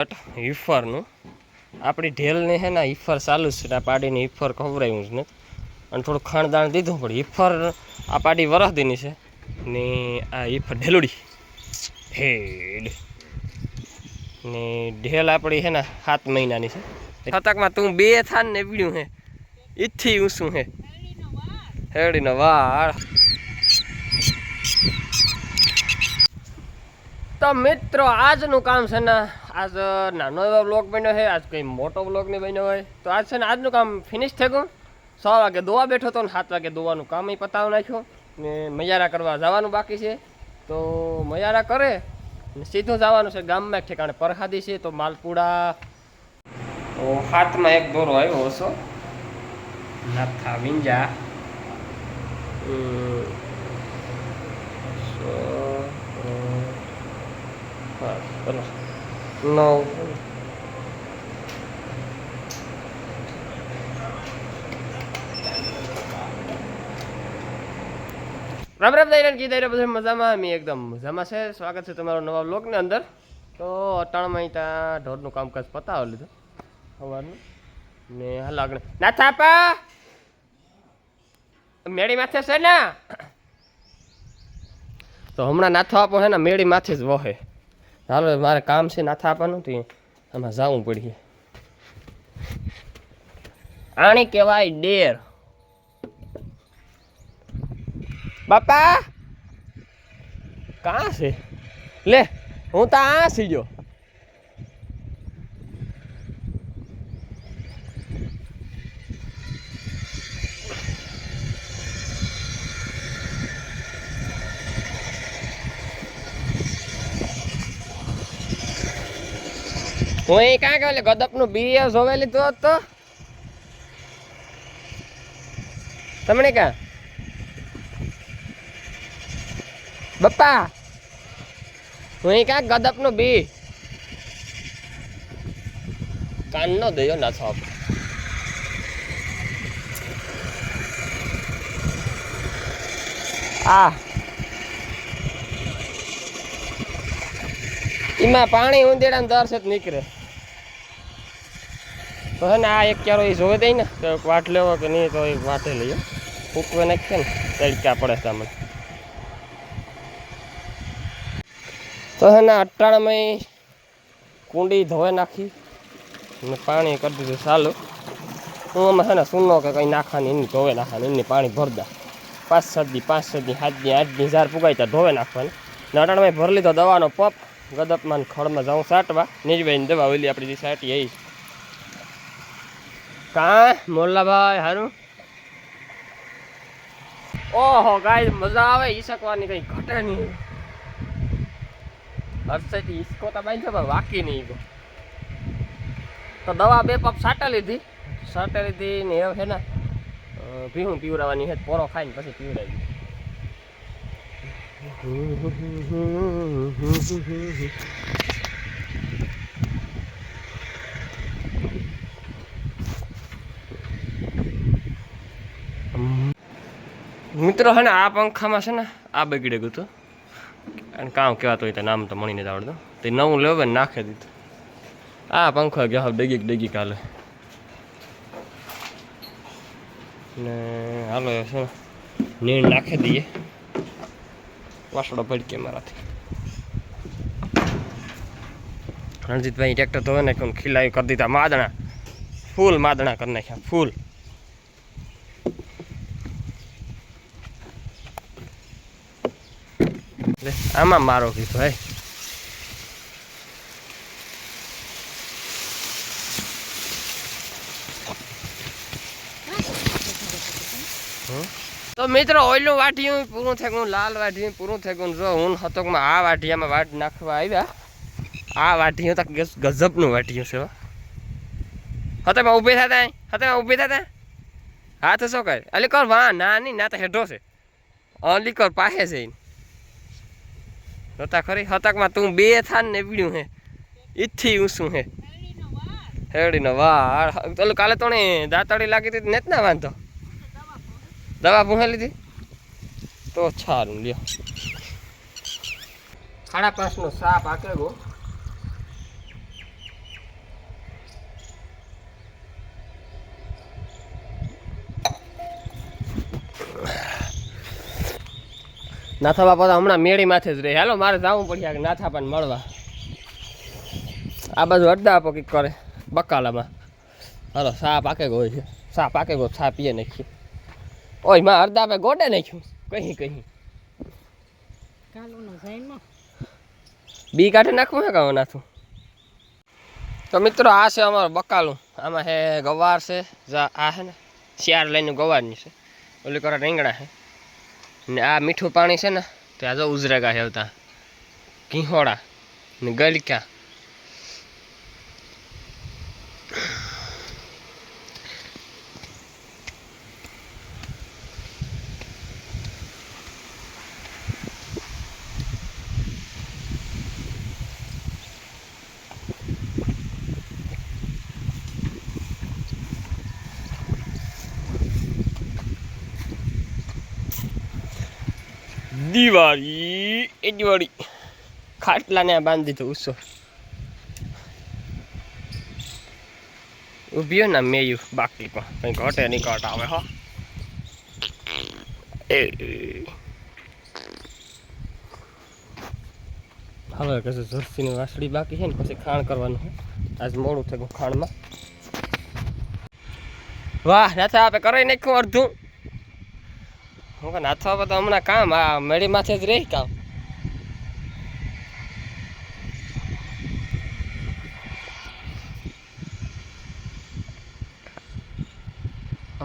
હિફરનું આપણી ઢેલને હે ને હિફર ચાલુ છે આ પાડીને હિફર ખવડાવ્યું છે ને અને થોડું ખાણદાણ દીધું પણ હિફર આ પાડી વરસદીની છે ને આ હિફર ઢેલુડી હેડ ને ઢેલ આપણી હે ને 7 મહિનાની છે ખતકમાં તું બે થાન ને પીડ્યું હે ઈથી ઊંસું હે હેડીનો વાળ તો મિત્રો આજનું કામ છે ને આજ નાનો એવો બ્લોગ બન્યો છે આજ કંઈ મોટો બ્લોગ નહીં બન્યો હોય તો આજ છે ને આજનું કામ ફિનિશ થઈ ગયું 6 વાગે દોવા બેઠો હતો ને 7 વાગે દોવાનું કામ પતાવી નાખ્યો ને મયારા કરવા જવાનું બાકી છે તો મયારા કરે ને સીધું જવાનું છે ગામમાં એક ઠેકાણે પરહાદી છે તો માલપુડા તો હાથમાં એક દોરો આવ્યો હશો નાથા વિંજા ચલો 9 રામ રામ દાયરા કી દાયરા બધા મજામાં અમે એકદમ મજામાં છે સ્વાગત છે તમારો નવા વ્લોગની અંદર તો અટાણમાં ત્યાં ઢોરનું કામકાજ પતાવી લીધું સવારનું ને હાલ આગળ ના થાપા મેળી માથે છે ને તો હમણાં નાથો આપો છે ને મેળી માથે જ વહે હાલો મારે કામ છે નાથા આપવાનું તો આમાં જવું પડીએ આણી કહેવાય ડેર બાપા કાં છે લે હું તો આ સી ગયો હું એ કાં કે ગદપનું બી જોવે લીધું હોત તો તમને કાં બપ્પા હું એ કાં ગદપનું બી કાન નો દયો ના છો આ એમાં પાણી ઊંધેડા દર છે નીકળે તો હે ને આ એક ક્યારો એ જોવે દઈ ને તો વાટ લેવો કે નહીં તો એક વાટે લઈએ ફૂકવે નાખીએ ને તડકા પડે તમને તો હે ને અટાણામાં કુંડી ધોઈ નાખી ને પાણી કરી દીધું ચાલુ હું આમાં છે ને સૂનો કે કંઈ નાખવાની એની ધોવે નાખવાની એની પાણી ભરદા 5-7 દી 7 દી 8 દી જાર પુગાઈ ત્યાં ધોવે નાખવાની ને અટાણામાં ભરી લીધો દવાનો પપ ગદપમાં ખડમાં જાઉં સાટવા નીજભાઈને દવા ઓલી આપણી જે સાટી આવી કાં મોલ્લાભાઈ હારું ઓહો ગાય મજા આવે ઈસકવાની કંઈ ઘટે નહીં હર્ષથી ઈસકો તો બાંધ્યો પણ વાકી નહીં તો દવા 2 પપ સાટા લીધી ને હવે છે ને ભીહું પીવડાવવાની છે પોરો ખાઈને પછી પીવડાવી મિત્રો છે ને આ પંખામાં છે ને આ બગડી ગયું હતું અને કામ કહેવાતું હોય તો નામ તો મળીને જ આવડતું તો નવું લેવું ને નાખી દીધું આ પંખો ગયા ડગી કાલે ને હાલો છે ને નીણ નાખી દઈએ વાસડો ભડકે મારાથી રણજીતભાઈ ટ્રેક્ટર ધોવે નાખ્યું ખીલાવી કરી દીધા માદણા ફૂલ માદણા કરી નાખ્યા ફૂલ આમાં મારો કીધો ભાઈ તો મિત્રો ઓઈલું વાઢિયું પૂરું થઈ ગયું લાલ વાઢિયું પૂરું થઈ ગયું જો હું હતોકમાં આ વાઢિયામાં વાટ નાખવા આવ્યા આ વાઢિયું તો ગજબનું વાઢિયું છે હતેમાં ઊભી થતા હાથ શું કરે અલી કર વાહ ના નહીં ના તો હેઠો છે અલી કર પાસે છે જોતા ખરી હતકમાં તું બે થાન ને પીડ્યું હે ઈથી ઊંસું હે હેડીનો વાળ ચાલો કાલે તો દાંતડી લાગી હતી ને જ ના વાંધો દવા પૂંહે લીધી તો સારું લ્યો 5:30 નો સાપ આકે ગો નાથા બાપા તો હમણાં મેળી માથે જ રહે. હાલો મારે જવું પડ્યા કે નાથા પણ મળવા. આ બાજુ અડધા આપો કંઈક કરે બકાલામાં. હાલો સા પાકે હોય છે, સા પાકે ગો સા પીએ નાખીએ. ઓય માં અડધા આપે ગોડે નાખ્યું કહી બી કાઢી નાખવું હે કાં નાથું. તો મિત્રો આ છે અમારું બકાલું. આમાં હે ગવાર છે, આ છે ને શિયાર લઈને ગવારની છે, ઓલી કરે રીંગણા છે ને આ મીઠું પાણી છે ને ત્યાં જો ઉજરેગા છે આવતા ઘીહોડા ને ગલક્યા. દિવાળી ખાટલાને બાંધી દીધું ઉસો ઉભી ને મેયું બાકી પણ કઈ ઘટે નહીં ઘટ આવે. હો હવે કશું જર્સીની વાસળી બાકી છે ને પછી ખાણ કરવાનું છે. આજ મોડું થયું ખાણમાં. વાહ નાથા આપે કરાવી નાખ્યું અડધું. હું કે નાથા આપે તો હમણાં કામ આ મેળી માથે જ રહી કામ.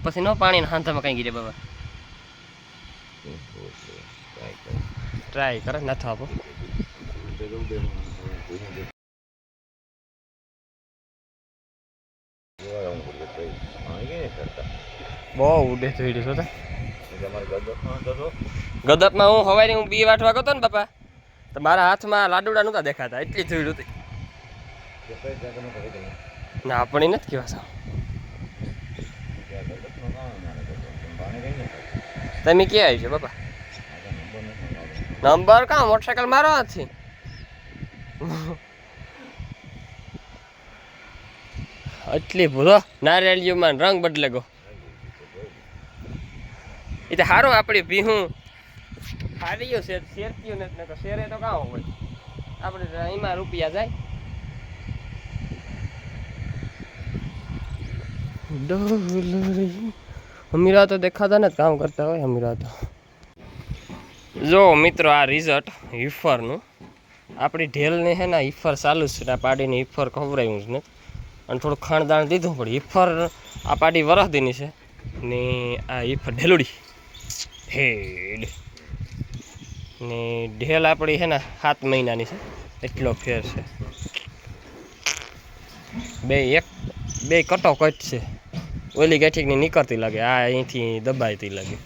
પછી નો પાણી હાંધામાં કઈ ગીરે બાબા ટ્રાય કરે નાથો આપો. બહુ ઉડે થઈ છો ગદપમાં હું હવારી હું બી વાટવા ગયો ને બાપા તો મારા હાથમાં લાડુડા નહોતા દેખાતા એટલી ધૂળ હતી. ના આપણે નથી કેવા તમે ક્યાં આવી છો બાપા? નંબર કાં મોટરસાયકલ મારો નથી. એટલી ભૂલો નારિયેળીઓમાં રંગ બદલે ગો એ તો સારું આપણી ભીહું હારીઓ છે શેરતીઓ નથી તો શેરે તો કાં હોય આપણે એમાં રૂપિયા જાય. અમીરા તો દેખાતા ને કામ કરતા હોય અમીરા તો. જો મિત્રો આ રિઝલ્ટ હિફરનું આપણી ઢેલને છે ને હિફર ચાલુ જ છે. આ પાડીને હિફર ખવડાવ્યું છે ને અને થોડું ખાણદાણ દીધું પણ હિફર આ પાડી વરસદીની છે ને આ હિફર ઢેલુડી હેડ ને ઢેલ આપણી છે ને 7 મહિનાની છે એટલો ફેર છે. બે કટો કટ છે. ઓલી ગાંઠીકની નીકળતી લાગે આ અહીંથી દબાઈતી લાગે.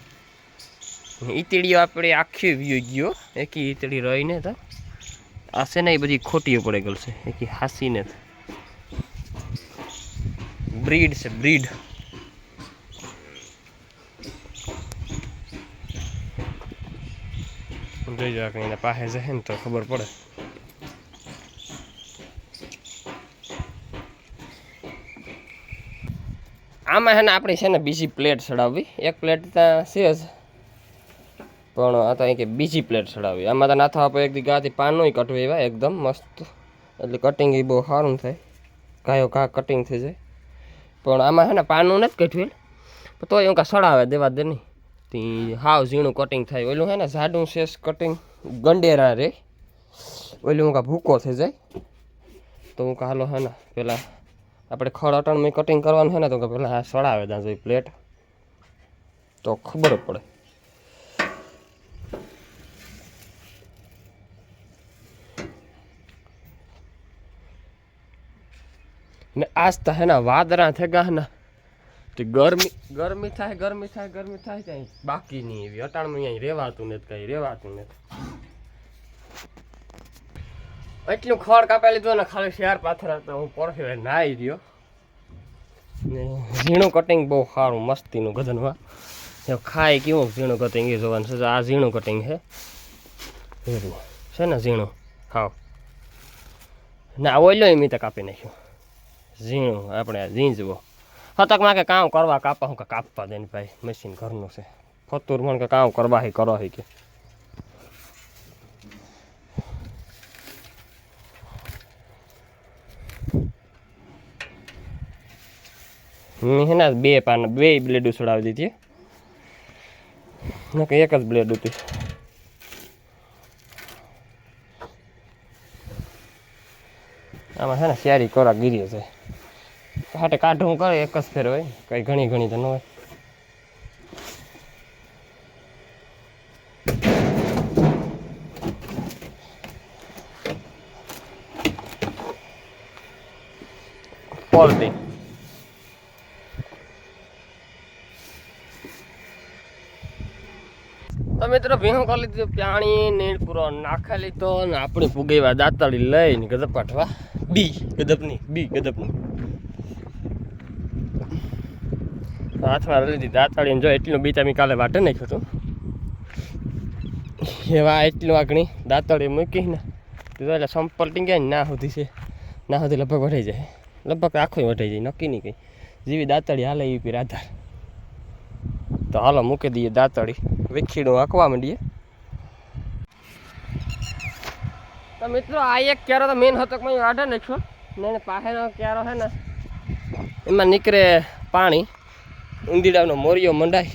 ઈતળીઓ આપણે આખી વ્યૂ ગયો એકી ઈતળી રહીને તો આ છે ને એ બધી ખોટીઓ પડે ગયેલ છે એકી હાસીને બ્રીડ છે બ્રીડ. જોઈ જાવ કે એના પાસે જશે ને તો ખબર પડે. આમાં છે ને આપણી છે ને બીજી પ્લેટ ચડાવવી. એક પ્લેટ ત્યાં છે જ પણ આ તો અહીં કે બીજી પ્લેટ ચડાવવી. આમાં તો નાથો આપો એક દી ગાથી પાનનું કટવી એવા એકદમ મસ્ત એટલે કટિંગ એ બહુ સારું થાય ગાયો ઘા કટિંગ થઈ જાય. પણ આમાં છે ને પાનનું નથી કટવેલ તો એવું કાં સડાવે દેવા દે નહીં તે હાવ ઝીણું કટિંગ થાય. ઓલું છે ને જાડું શેષ કટિંગ ગંડેરા રે ઓલું હું કાં ભૂકો થઈ જાય તો હું કાં હાલો છે ને પેલા આપણે ખડ અટણમાં કટિંગ કરવાનું છે ને તો કે પેલા આ સડાવે ત્યાં જોઈ પ્લેટ તો ખબર પડે. ને આજ તો હે ને વાદળા થેગા ને તો ગરમી થાય કાંઈ બાકી નહીં એવી અટાણમાં અહીંયા રહેવાતું નથી કાંઈ રહેવાતું નથી. એટલું ખડ કાપી લીધું ને ખાલી શેર પાથરા તો હું પરફેક્ટ નાહી રહ્યો ને ઝીણું કટિંગ બહુ સારું મસ્તીનું ગધનમાં ખાય કેવું ઝીણું કટિંગ એ જોવાનું છે. આ ઝીણું કટિંગ છે ને ઝીણું ખાવ ના ઓઈલો એમ તો કાપી નાખ્યું ઝીણું આપણે ઝીંઝવો ફતકમાં કે કામ કરવા કાપા હું કે કાપવા દે ને ભાઈ મશીન ઘરનું છે ફતુર મને કે કામ કરવા હી કરો હી કે મેં હે ને બે બ્લેડ ઉછળાવી દીધી ને કે એક જ બ્લેડ હતી. આમાં છે ને શિયારી કોરા ગીરી છે હાટે કાઢું કરે એક જ ફેર હોય કઈ ઘણી તો ન હોય. પોલ્ટી તો મિત્રો ભીહું કરી લીધું પાણી ને પૂરો નાખી લીધો ને આપણી પુગેવા દાંતળી લઈને ગદપ કાઢવા ગદપની હાથમાં લીધી દાંતળી જો એટલું બીચ અમે કાલે વાટે નાખ્યું હતું એવા એટલું આગણી દાંતળી મૂકીને એટલે સંપલ ટીંગ્યા ને ના સુધી છે ના સુધી લગભગ વઢાઈ જાય લગભગ આખો વઢાઈ જાય નક્કી નહીં કંઈ જેવી દાંતળી હાલે એવી પીર આધાર. તો હાલો મૂકી દઈએ દાંતળી વિખીડું આંકવા માંડીએ. તો મિત્રો આ એક ક્યારો તો મેન હતો મેં વાઢે નાખ્યો ને એને પાસેનો ક્યારો છે ને એમાં નીકળે પાણી ઊંધીડાનો મોરિયો મંડાય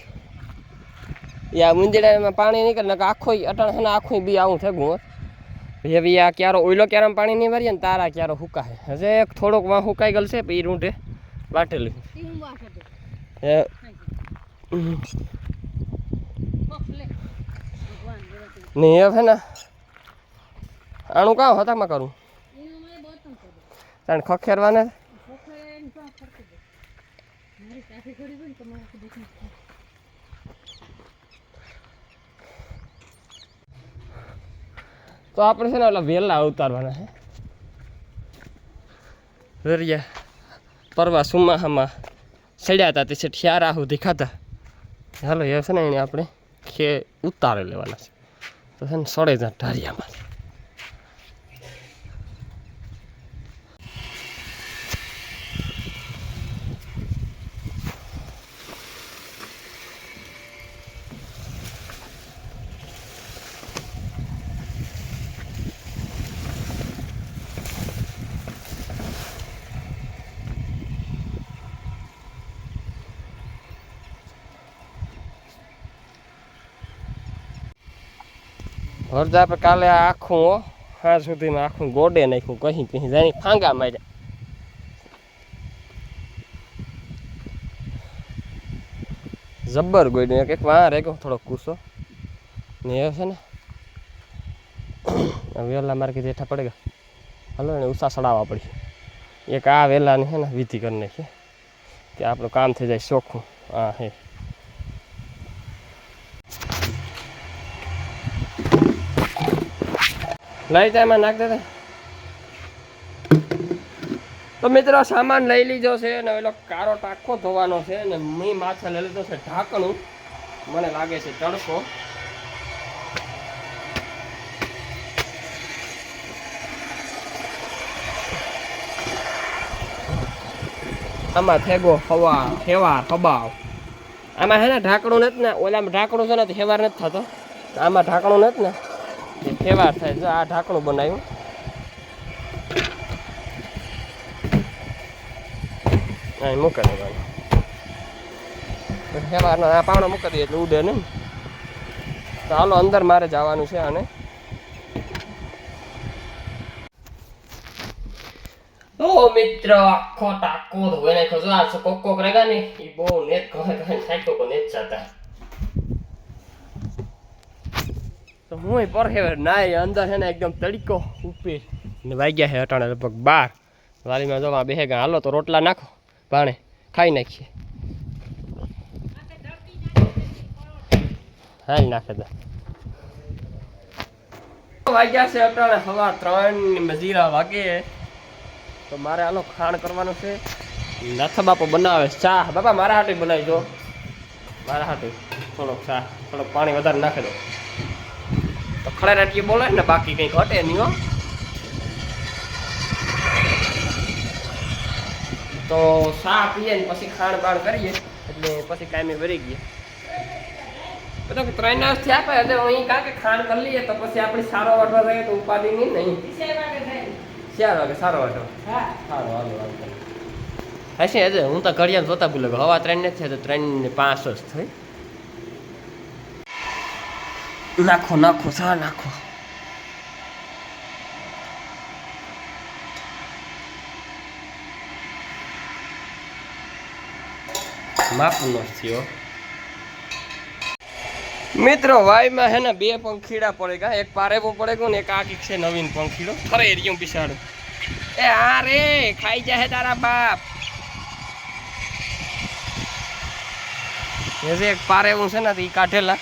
યા ઊંધીડામાં પાણી નીકળે ને આખો અટાણ છે ને આખું બી આવું થયું એવી આ ક્યારો ઓઈલો ક્યારામાં પાણી નહીં વારીએ ને તારા ક્યારો હુકાય હજે થોડોક વાં હુકાઈ ગયેલ છે પછી રૂંઢે વાટેલું નહીં હવે ને આણું કાં હતામાં કરું તાણ ખખેરવાને તો આપણે છે ને ઓલા વેલા ઉતારવાના છે વેરિયા પરવા સુમાહામાં સડ્યા હતા તે ઠ્યારા સુધી ખાતા હાલો એ છે ને એને આપણે ઉતારી લેવાના છે તો છે ને સડે ત્યાં ઢારિયામાં હરદા આપણે કાલે આખું હા સુધીમાં આખું ગોડે નાખ્યું કहीं જાય ફાંગા માર્યા. જબ્બર ગોડ્યું એક વાં રહે ગયો થોડો કૂસો ને એ છે ને વેલા મારે કે જેઠા પડે ગયા હાલો એને ઉષા સડાવવા પડી એક આ વેલાને છે ને વિધિ કરી નાખીએ કે આપણું કામ થઈ જાય ચોખ્ખું. હા હે લઈ જાય એમાં નાખ દે. તો મિત્રો સામાન લઈ લીધો છે ને પેલો કારો ટાંકો ધોવાનો છે ને મેં માથે લઈ લીધો છે ઢાંકણું મને લાગે છે તડકો. આમાં થેગો હેવાર હબાવ આમાં હે ને ઢાંકણું નથી ને ઓલામાં ઢાંકણું છે ને હેવાર નથી થતો આમાં ઢાંકણું નથી ને એ ફેવાર થાય જો આ ઢાંકણું બનાવ્યું અહીં મૂકી દેવાનું ફેવારનો આ પાવડો મૂકી દઈએ એટલે ઉડે નહીં. તો હાલો અંદર મારે જવાનું છે અને તો મિત્રો આખો ટાંકો ધોઈ નાખ્યો જો આ કોક રેગા ને એ બહુ નેત કહે સાઈકો કો નેત ચાતા તો હું પર હે નાય અંદર છે ને એકદમ તડકો ઉપર ને વાગ્યા છે અટાણે લગભગ 12 વાલીમાં જવા બેહે ગયા હાલો તો રોટલા નાખો પાણે ખાઈ નાખીએ હાલ નાખે દે વાગ્યા છે અટાણે સવા 3 મજીરા વાગે તો મારે આનો ખાણ કરવાનું છે. નાથા બાપો બનાવે ચા બાપા મારા હાટે બનાવી દો મારા હાટે થોડોક ચા થોડોક પાણી વધારે નાખી દો તો ખળેરાટીએ બોલે ને બાકી કંઈ ઘટે નહીં હો. તો ચા પીએ ને પછી ખાણ બાણ કરીએ એટલે પછી કાયમી ભરી ગઈએ તો 3 વર્ષ થયા પછી એટલે અહીં કાં કે ખાણ કરી લઈએ તો પછી આપણે સારો વાટવા જઈએ તો ઉપાધિ નહીં 4 વાગે સારો વાટો સારો હાલો હશે હજે હું તો ઘડિયાળ જોતા ભૂલે ગયો. હવા 3 નથી થયા તો 3:05 જ થઈ. નાખો નાખો સા નાખો. માપનો થયો મિત્રો. વાયમાં હે ને 2 પંખીડા પડે ગયા. એક પારેવો પડે ગયો ને એક આ કીક છે નવીન પંખીડો. ખરે એરિયો બિસાડું. એ આ રે ખાઈ જાય તારા બાપ. એક પારેવું છે ને એ કાઢેલા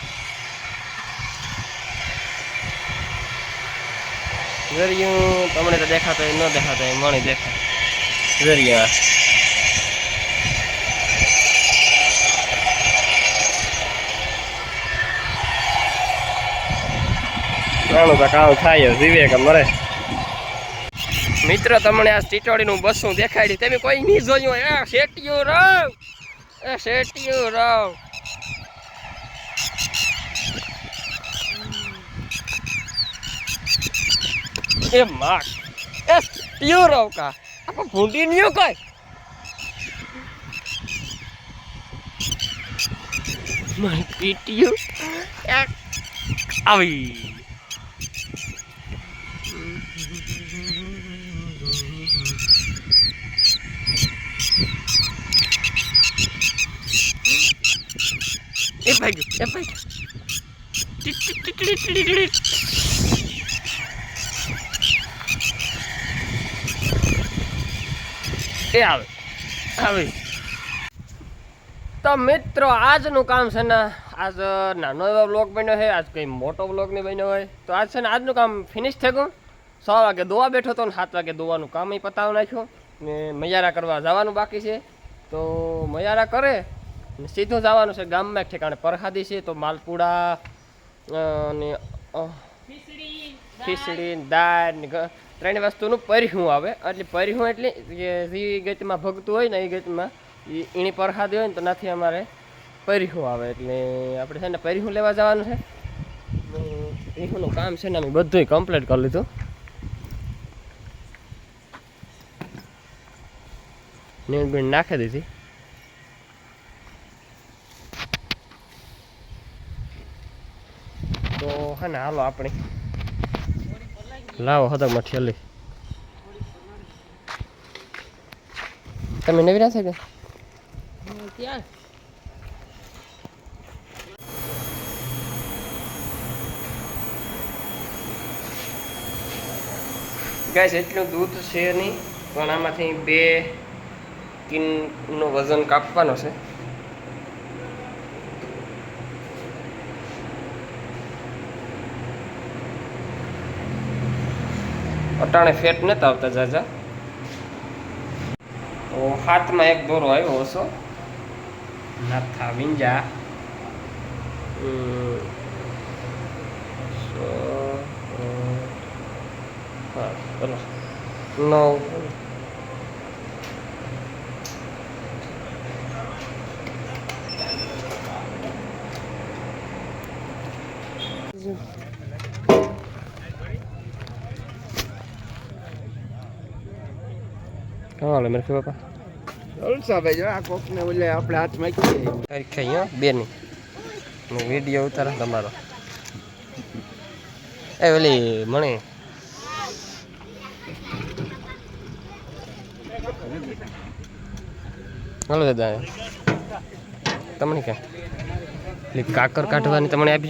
જરિયું તમને તો દેખાતો ન દેખાતો મણી દેખાય જરિયા. તો કામ થાય જીવે કે મરે. મિત્ર તમને આ ટીટોડીનું બસું દેખાડી તમે કોઈ નહીં જોયું. એ શેટીયું રવ એ શેટીયું રવ. એ માક એ ટીયું રવ કા આપણે ભૂંડી નહીં કઈ. મારી પીટીયું આવી. એ ભાઈ એ ભાઈ એ આવે આવે. તો મિત્રો આજનું કામ છે ને આજ નાનો એવો બ્લોગ બન્યો છે. આજ કંઈ મોટો બ્લોગ નહીં બન્યો હોય તો આજ છે ને આજનું કામ ફિનિશ થઈ ગયું. 6 વાગે દોવા બેઠો હતો ને 7 વાગે દોવાનું કામ પતાવી નાખ્યું ને મૈયારા કરવા જવાનું બાકી છે. તો મૈયારા કરે ને સીધું જવાનું છે ગામમાં એક ઠેકાણે પરસાદી છે. તો માલપુડા ને ખીચડી દાળ ને 3 વસ્તુનું પરિહું આવે. એટલે પરિહું એટલે જે ગીતમાં ભગતું હોય ને એ ગીતમાં એની પરસાદી હોય ને તો નથી અમારે પરિહું આવે. એટલે આપણે છે ને પરિહું લેવા જવાનું છે. પરિહુંનું કામ છે ને અમે બધું કમ્પ્લીટ કરી લીધું. નીણ બીણ નાખી દીધી. તો હે ને હાલો આપણે લાવો હદક મઠિયાલી. તમે નવી ના છે કે ત્યાં ગાઈસ એટલું દૂધ છે નહીં પણ આમાંથી 2 કિલોનું વજન કાપવાનો છે. અટાણે ફેટ નથી આવતા જાજા. તો હાથમાં એક દોરો આવ્યો હશો નાથા વિંજા. ચલો 9 હાલો મેરે બાપા અલસા ભાઈ જો આ કોક ને ઓલે આપણે હાથમાં કીએ તારીખ ખાઈ હો બેની હું વિડીયો ઉતાર તમારો. એ ઓલી મને હાલો દાદા તમને ક્યાં કાકર કાઢવાની તમને આપી.